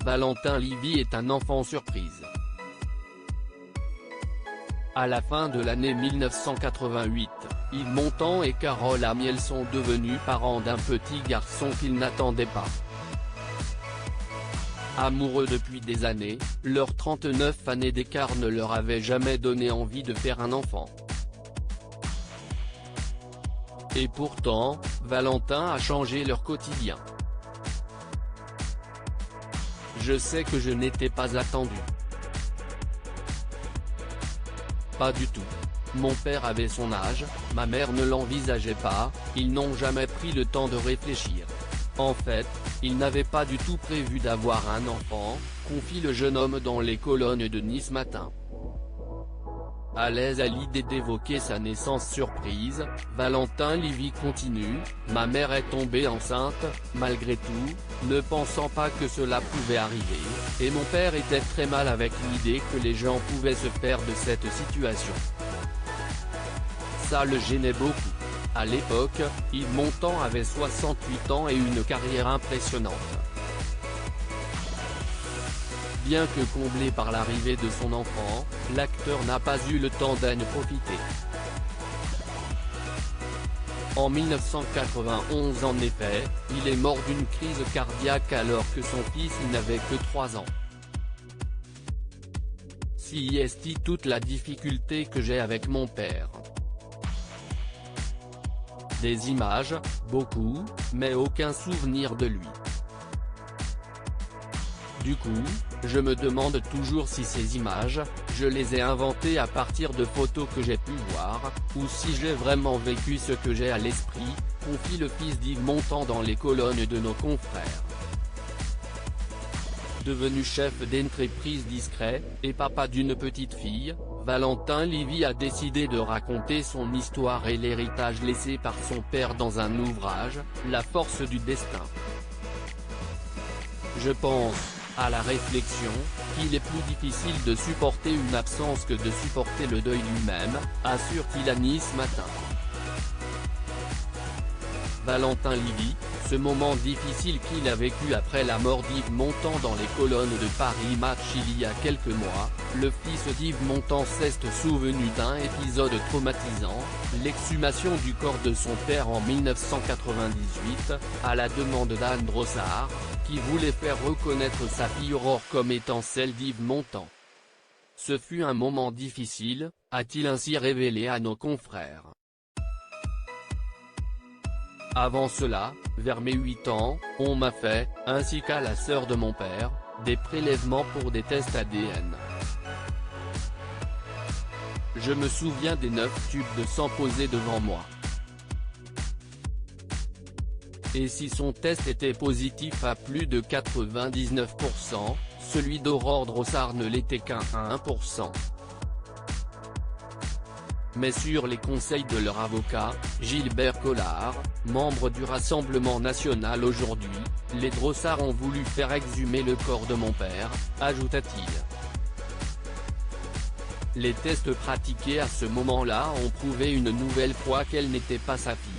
Valentin Lévy est un enfant surprise. À la fin de l'année 1988, Yves Montand et Carole Amiel sont devenus parents d'un petit garçon qu'ils n'attendaient pas. Amoureux depuis des années, leurs 39 années d'écart ne leur avaient jamais donné envie de faire un enfant. Et pourtant, Valentin a changé leur quotidien. Je sais que je n'étais pas attendu. Pas du tout. Mon père avait son âge, ma mère ne l'envisageait pas, ils n'ont jamais pris le temps de réfléchir. En fait, ils n'avaient pas du tout prévu d'avoir un enfant, confie le jeune homme dans les colonnes de Nice Matin. À l'aise à l'idée d'évoquer sa naissance surprise, Valentin Lévy continue, « Ma mère est tombée enceinte, malgré tout, ne pensant pas que cela pouvait arriver, et mon père était très mal avec l'idée que les gens pouvaient se faire de cette situation. Ça le gênait beaucoup. À l'époque, Yves Montand avait 68 ans et une carrière impressionnante. Bien que comblé par l'arrivée de son enfant, l'acteur n'a pas eu le temps d'en profiter. En 1991 en effet, il est mort d'une crise cardiaque alors que son fils n'avait que 3 ans. Si est toute la difficulté que j'ai avec mon père. Des images, beaucoup, mais aucun souvenir de lui. Du coup, je me demande toujours si ces images, je les ai inventées à partir de photos que j'ai pu voir, ou si j'ai vraiment vécu ce que j'ai à l'esprit, confie le fils d'Yves Montand dans les colonnes de nos confrères. Devenu chef d'entreprise discret, et papa d'une petite fille, Valentin Lévy a décidé de raconter son histoire et l'héritage laissé par son père dans un ouvrage, La force du destin. Je pense, à la réflexion, qu'il est plus difficile de supporter une absence que de supporter le deuil lui-même, assure-t-il à Nice Matin. Valentin Lévy, ce moment difficile qu'il a vécu après la mort d'Yves Montand dans les colonnes de Paris Match il y a quelques mois, le fils d'Yves Montand s'est souvenu d'un épisode traumatisant, l'exhumation du corps de son père en 1998, à la demande d'Anne Brossard, qui voulait faire reconnaître sa fille Aurore comme étant celle d'Yves Montand. Ce fut un moment difficile, a-t-il ainsi révélé à nos confrères. Avant cela, vers mes 8 ans, on m'a fait, ainsi qu'à la sœur de mon père, des prélèvements pour des tests ADN. Je me souviens des 9 tubes de sang posés devant moi. Et si son test était positif à plus de 99%, celui d'Aurore Brossard ne l'était qu'à 1%. Mais sur les conseils de leur avocat, Gilbert Collard, membre du Rassemblement national aujourd'hui, les Brossard ont voulu faire exhumer le corps de mon père, ajouta-t-il. Les tests pratiqués à ce moment-là ont prouvé une nouvelle fois qu'elle n'était pas sa fille.